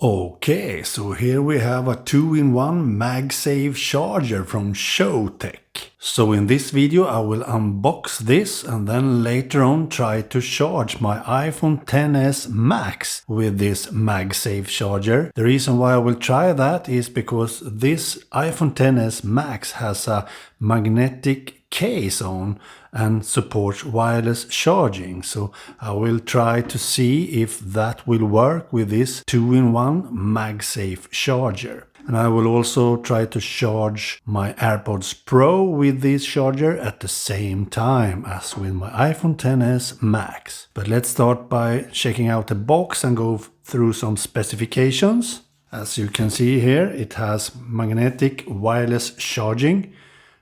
Okay, so here we have a 2-in-1 MagSafe charger from CHOETECH. So in this video I will unbox this and then later on try to charge my iPhone XS Max with this MagSafe charger. The reason why I will try that is because this iPhone XS Max has a magnetic case on and supports wireless charging, so I will try to see if that will work with this 2-in-1 MagSafe charger. And I will also try to charge my AirPods Pro with this charger at the same time as with my iPhone XS Max. But let's start by checking out the box and go through some specifications. As you can see here, it has magnetic wireless charging,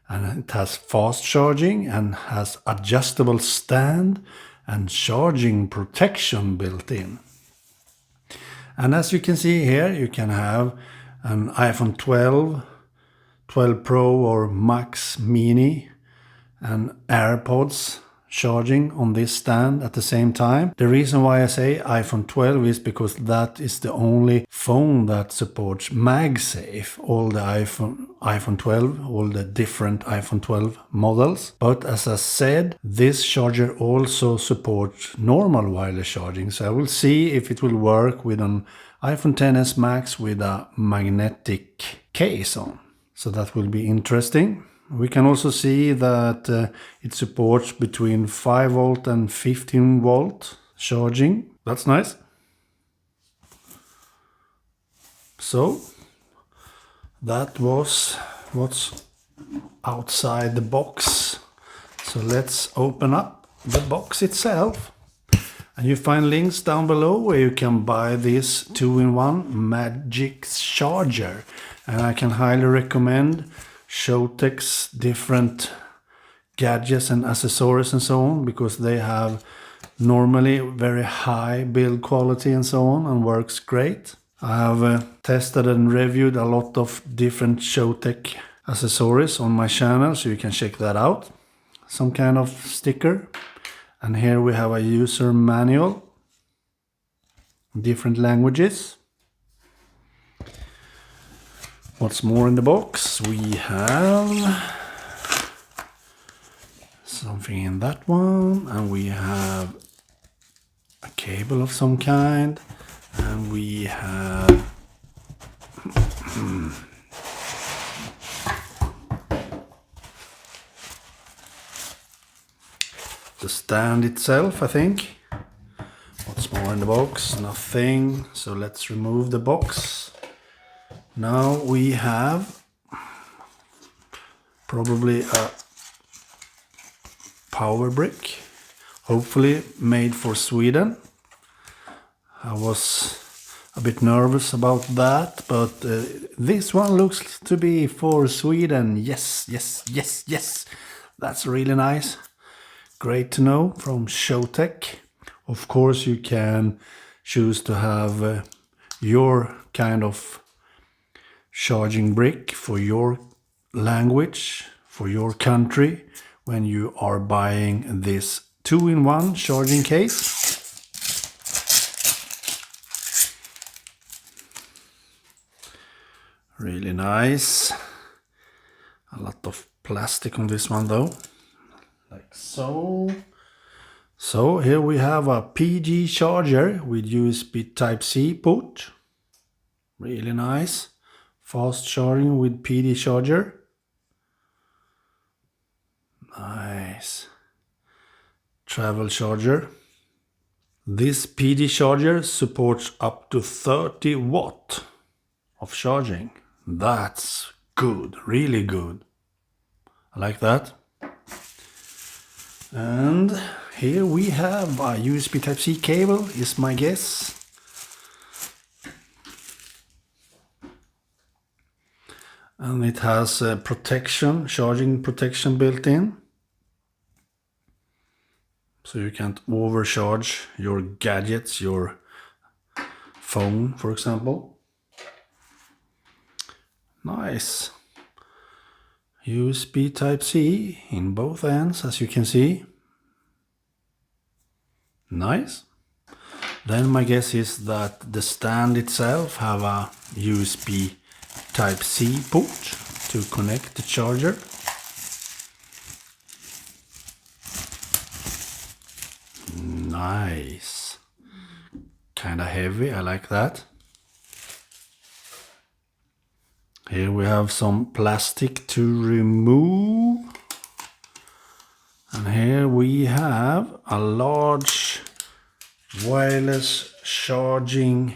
and it has fast charging and has adjustable stand and charging protection built in. And as you can see here, you can have an iPhone 12, 12 Pro or Max Mini and AirPods charging on this stand at the same time. The reason why I say iPhone 12 is because that is the only phone that supports MagSafe. All the iPhone 12, all the different iPhone 12 models. But as I said, this charger also supports normal wireless charging. So I will see if it will work with an iPhone XS Max with a magnetic case on. So that will be interesting. We can also see that it supports between 5 volt and 15 volt charging. That's nice. So that was what's outside the box. So let's open up the box itself. And you find links down below where you can buy this 2-in-1 Magic Charger. And I can highly recommend CHOETECH's different gadgets and accessories and so on, because they have normally very high build quality and so on, and works great. I have tested and reviewed a lot of different CHOETECH accessories on my channel, so you can check that out. Some kind of sticker. And here we have a user manual, different languages. What's more in the box? We have something in that one, and we have a cable of some kind, and we have the stand itself, I think. What's more in the box? Nothing. So let's remove the box. Now we have probably a power brick, hopefully made for Sweden. I was a bit nervous about that, but this one looks to be for Sweden. Yes, yes, yes, yes. That's really nice. Great to know from CHOETECH. Of course, you can choose to have your kind of charging brick for your language, for your country, when you are buying this 2-in-1 charging case. Really nice. A lot of plastic on this one though, like so. So here we have a PG charger with USB Type-C port. Really nice. Fast charging with PD charger. Nice. Travel charger. This PD charger supports up to 30 watt of charging. That's good, really good. I like that. And here we have a USB Type-C cable, is my guess. And it has protection, charging protection built in. So you can't overcharge your gadgets, your phone, for example. Nice. USB Type-C in both ends, as you can see. Nice. Then my guess is that the stand itself have a USB Type-C port to connect the charger. Nice. Kinda heavy, I like that. Here we have some plastic to remove. And here we have a large wireless charging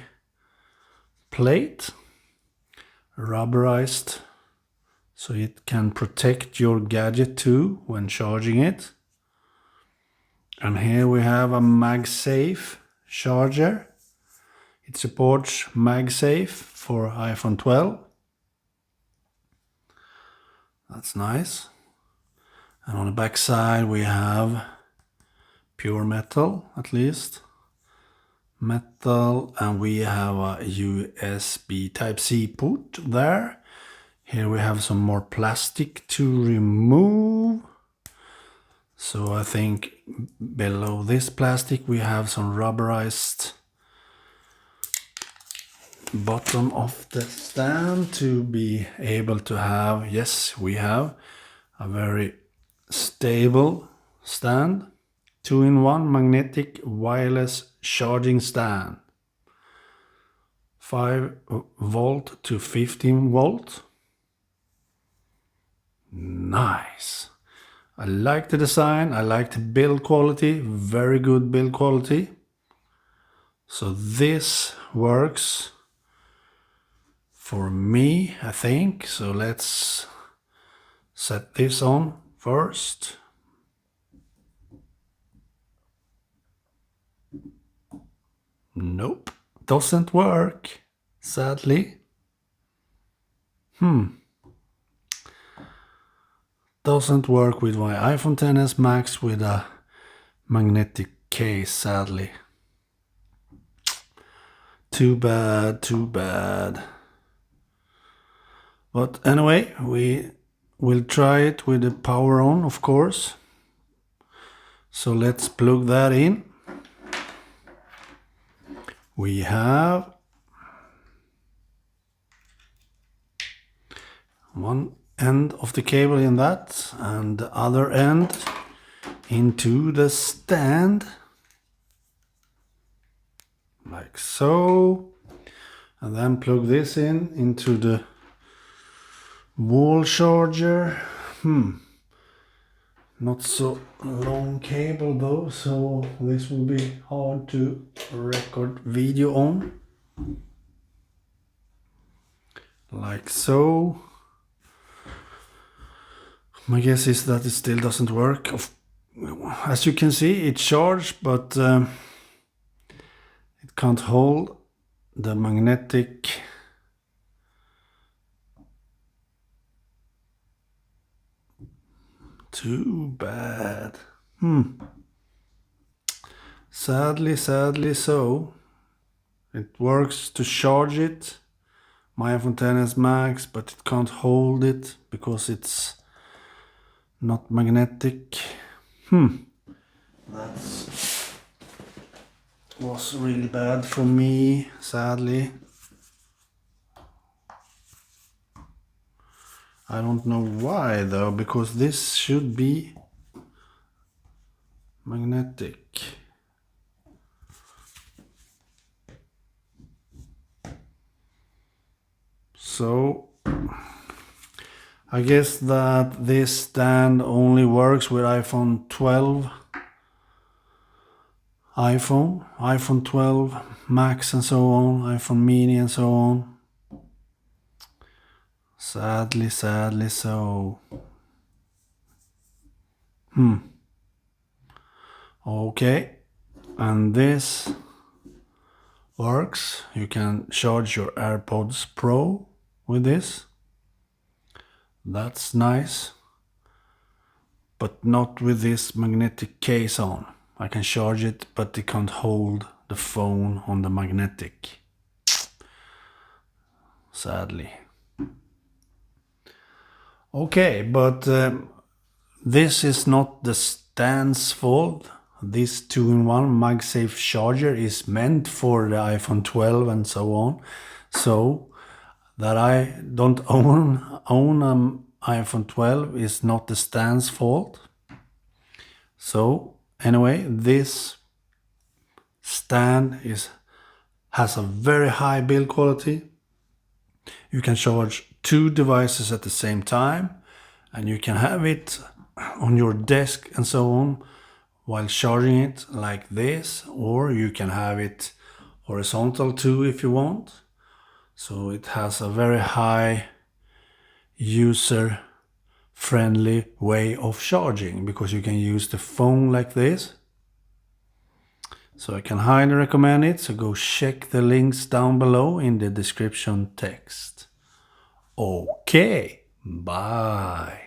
plate, rubberized, so it can protect your gadget too when charging it. And here we have a MagSafe charger. It supports MagSafe for iPhone 12. That's nice. And on the back side we have pure metal, at least. Metal, and we have a USB Type-C port there. Here we have some more plastic to remove. So I think below this plastic we have some rubberized bottom of the stand to be able to have, yes, we have a very stable stand. 2-in-1 magnetic wireless charging stand. 5 volt to 15 volt. Nice. I like the design, I like the build quality, very good build quality. So this works for me, I think. So let's set this on first. Nope, doesn't work, sadly. Doesn't work with my iPhone XS Max with a magnetic case, sadly. Too bad, too bad. But anyway, we will try it with the power on, of course. So let's plug that in. We have one end of the cable in that and the other end into the stand, like so, and then plug this in into the wall charger. Not so long cable though, so this will be hard to record video on. Like so. My guess is that it still doesn't work. As you can see, it's charged, but it can't hold the magnetic Too bad. Sadly so. It works to charge it, my iPhone XS Max, but it can't hold it because it's not magnetic. That was really bad for me, sadly. I don't know why though, because this should be magnetic. So I guess that this stand only works with iPhone 12, iPhone 12 Max and so on, iPhone Mini and so on. Sadly so. Okay, and this works. You can charge your AirPods Pro with this. That's nice, but not with this magnetic case on. I can charge it, but it can't hold the phone on the magnetic, sadly. Okay, but this is not the stand's fault. this 2-in-1 MagSafe charger is meant for the iPhone 12 and so on. So that I don't own an iPhone 12 is not the stand's fault. So anyway, this stand has a very high build quality. You can charge 2 devices at the same time, and you can have it on your desk and so on while charging it like this, or you can have it horizontal too if you want. So it has a very high user friendly way of charging, because you can use the phone like this. So I can highly recommend it, so go check the links down below in the description text. Okay, bye.